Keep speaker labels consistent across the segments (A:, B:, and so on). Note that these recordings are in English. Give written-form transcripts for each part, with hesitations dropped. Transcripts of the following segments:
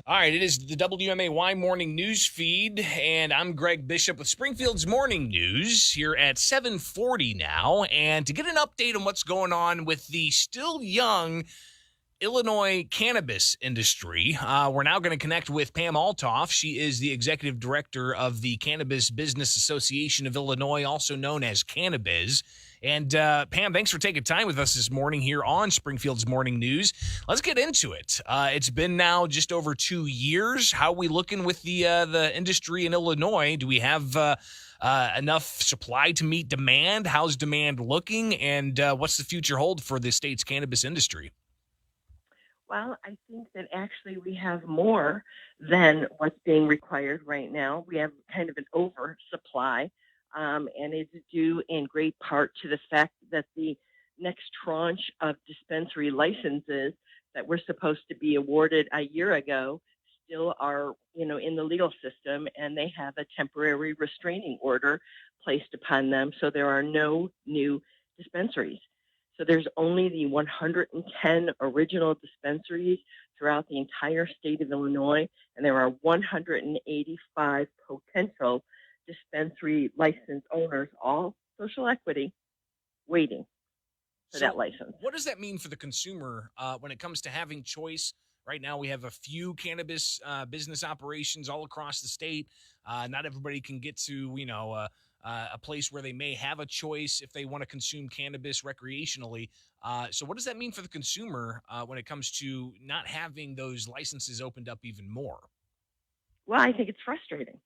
A: All right, it is the WMAY morning news feed, and I'm Greg Bishop with Springfield's morning news here at 7:40 now. And to get an update on what's going on with the still young Illinois cannabis industry, we're now going to connect with Pam Althoff. She is the executive director of the Cannabis Business Association of Illinois, also known as Cannabis. And Pam, thanks for taking time with us this morning here on Springfield's Morning News. Let's get into it. It's been now just over 2 years. How are we looking with the industry in Illinois? Do we have enough supply to meet demand? How's demand looking? And what's the future hold for the state's cannabis industry?
B: Well, I think that actually we have more than what's being required right now. We have kind of an oversupply, and it's due in great part to the fact that the next tranche of dispensary licenses that were supposed to be awarded a year ago still are, in the legal system, and they have a temporary restraining order placed upon them. So there are no new dispensaries. So there's only the 110 original dispensaries throughout the entire state of Illinois, and there are 185 potential dispensary license owners, all social equity, waiting for that license.
A: What does that mean for the consumer when it comes to having choice? Right now, we have a few cannabis business operations all across the state. Not everybody can get to, a place where they may have a choice if they want to consume cannabis recreationally. So what does that mean for the consumer when it comes to not having those licenses opened up even more?
B: Well, I think it's frustrating.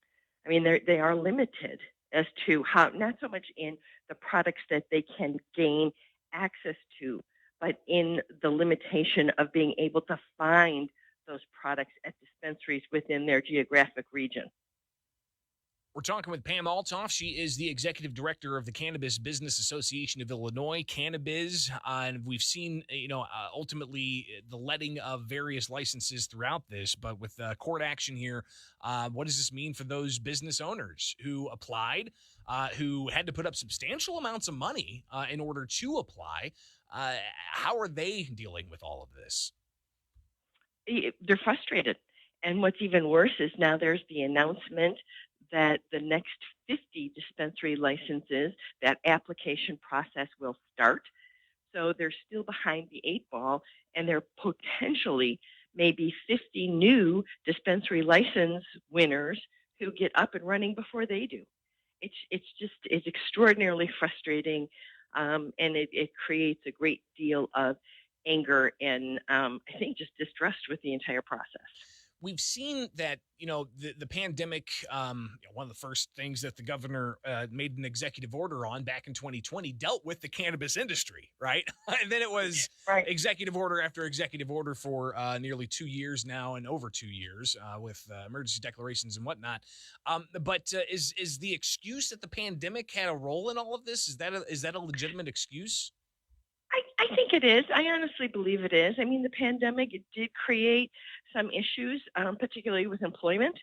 B: I mean, they are limited as to how, not so much in the products that they can gain access to, but in the limitation of being able to find those products at dispensaries within their geographic region.
A: We're talking with Pam Althoff. She is the executive director of the Cannabis Business Association of Illinois, Cannabis. And we've seen, ultimately the letting of various licenses throughout this. But with court action here, what does this mean for those business owners who applied, who had to put up substantial amounts of money in order to apply? How are they dealing with all of this?
B: They're frustrated. And what's even worse is now there's the announcement that the next 50 dispensary licenses, that application process will start. So they're still behind the eight ball, and there potentially may be 50 new dispensary license winners who get up and running before they do. It's extraordinarily frustrating, and it creates a great deal of anger and I think just distrust with the entire process.
A: We've seen that, the pandemic, one of the first things that the governor made an executive order on back in 2020 dealt with the cannabis industry, right? And then it was
B: right.
A: executive order after executive order for nearly 2 years now and over 2 years with emergency declarations and whatnot. But is the excuse that the pandemic had a role in all of this? Is that a legitimate excuse?
B: I think it is. I honestly believe it is. I mean, the pandemic, it did create some issues, particularly with employment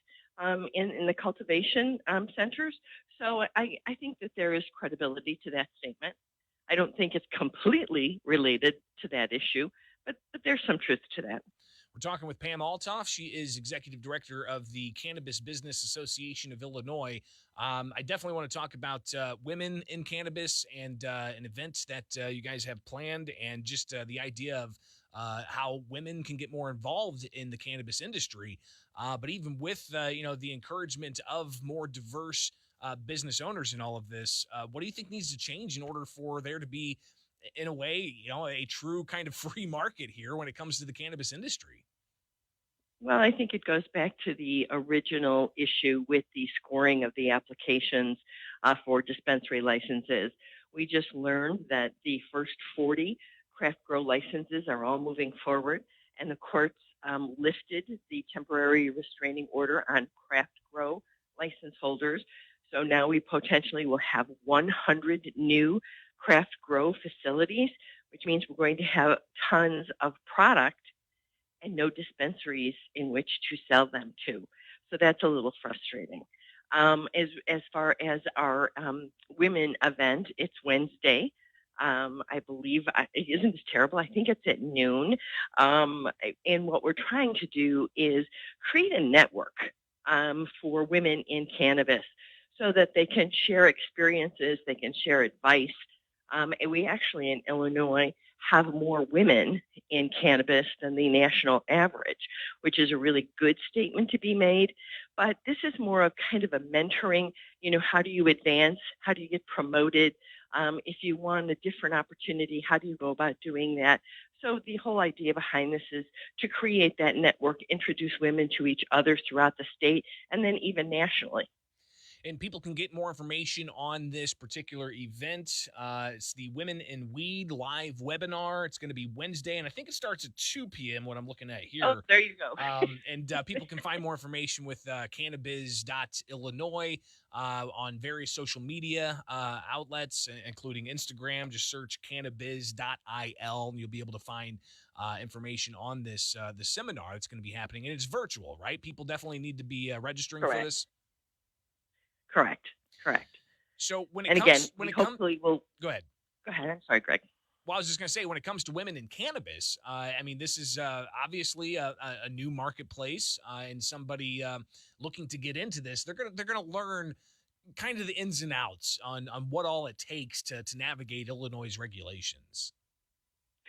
B: in the cultivation centers. So I think that there is credibility to that statement. I don't think it's completely related to that issue, but there's some truth to that.
A: We're talking with Pam Althoff. She is executive director of the Cannabis Business Association of Illinois. I definitely want to talk about women in cannabis and an event that you guys have planned, and just the idea of how women can get more involved in the cannabis industry. But even with the encouragement of more diverse business owners in all of this, what do you think needs to change in order for there to be, in a way, a true kind of free market here when it comes to the cannabis industry?
B: Well, I think it goes back to the original issue with the scoring of the applications for dispensary licenses. We just learned that the first 40 craft grow licenses are all moving forward, and the courts lifted the temporary restraining order on craft grow license holders. So now we potentially will have 100 new craft grow facilities, which means we're going to have tons of product and no dispensaries in which to sell them to. So that's a little frustrating. As far as our women event, it's Wednesday. I believe, isn't this terrible? I think it's at noon. And what we're trying to do is create a network for women in cannabis so that they can share experiences, they can share advice. And we actually in Illinois have more women in cannabis than the national average, which is a really good statement to be made. But this is more of kind of a mentoring, how do you advance? How do you get promoted? If you want a different opportunity, how do you go about doing that? So the whole idea behind this is to create that network, introduce women to each other throughout the state, and then even nationally.
A: And people can get more information on this particular event. It's the Women in Weed live webinar. It's going to be Wednesday, and I think it starts at 2 p.m., what I'm looking at
B: Oh,
A: here.
B: there you go.
A: And people can find more information with cannabis.illinois on various social media outlets, including Instagram. Just search cannabis.il, and you'll be able to find information on this the seminar that's going to be happening. And it's virtual, right? People definitely need to be registering for
B: Correct.
A: this.
B: Correct. Correct.
A: So when it
B: And again,
A: comes, when
B: we
A: it comes,
B: hopefully will
A: go ahead.
B: go ahead. I'm sorry, Greg.
A: Well, I was just going to say, when it comes to women in cannabis, I mean, this is obviously a new marketplace, and somebody looking to get into this, they're gonna learn kind of the ins and outs on what all it takes to navigate Illinois' regulations.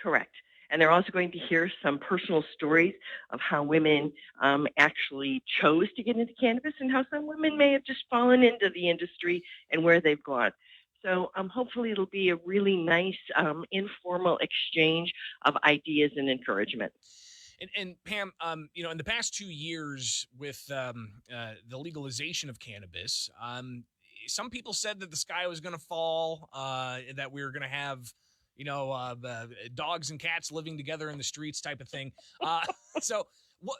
B: Correct. And they're also going to hear some personal stories of how women actually chose to get into cannabis and how some women may have just fallen into the industry and where they've gone. So hopefully it'll be a really nice informal exchange of ideas and encouragement.
A: And Pam, in the past 2 years with the legalization of cannabis, some people said that the sky was going to fall, that we were going to have, dogs and cats living together in the streets type of thing. So what,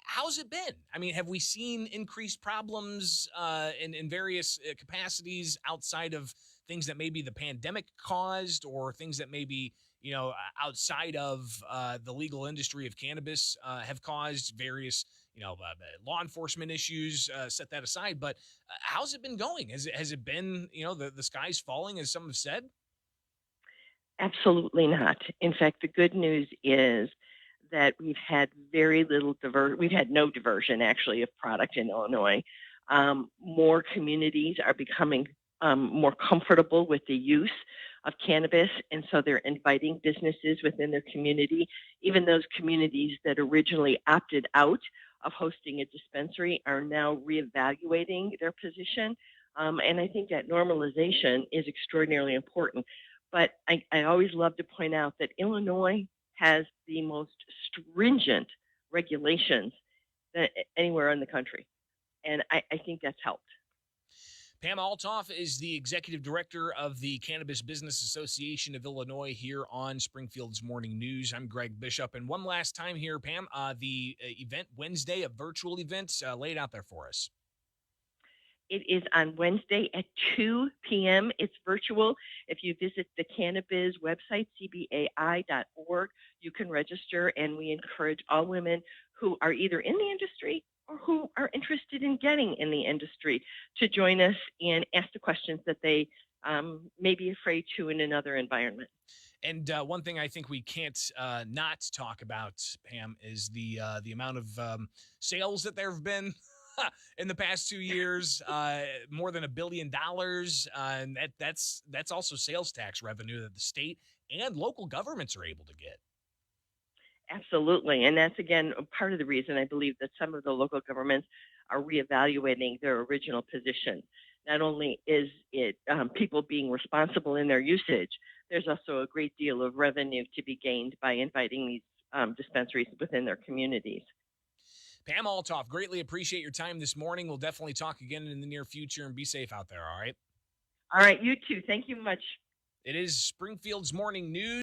A: how's it been? I mean, have we seen increased problems in various capacities outside of things that maybe the pandemic caused, or things that maybe outside of the legal industry of cannabis have caused various, law enforcement issues, set that aside. But how's it been going? Has it been, the sky's falling, as some have said?
B: Absolutely not. In fact, the good news is that we've had very little we've had no diversion actually of product in Illinois. More communities are becoming more comfortable with the use of cannabis, and so they're inviting businesses within their community. Even those communities that originally opted out of hosting a dispensary are now reevaluating their position. And I think that normalization is extraordinarily important. But I always love to point out that Illinois has the most stringent regulations than anywhere in the country. And I think that's helped.
A: Pamela Althoff is the executive director of the Cannabis Business Association of Illinois here on Springfield's Morning News. I'm Greg Bishop. And one last time here, Pam, the event Wednesday, a virtual event, laid out there for us.
B: It is on Wednesday at 2 p.m. It's virtual. If you visit the Cannabis website, cbai.org, you can register, and we encourage all women who are either in the industry or who are interested in getting in the industry to join us and ask the questions that they may be afraid to in another environment.
A: And one thing I think we can't not talk about, Pam, is the amount of sales that there have been in the past 2 years, more than $1 billion, and that's also sales tax revenue that the state and local governments are able to get.
B: Absolutely. And that's, again, part of the reason I believe that some of the local governments are reevaluating their original position. Not only is it people being responsible in their usage, there's also a great deal of revenue to be gained by inviting these dispensaries within their communities.
A: Pam Althoff, greatly appreciate your time this morning. We'll definitely talk again in the near future, and be safe out there, all right?
B: All right, you too. Thank you much.
A: It is Springfield's Morning News.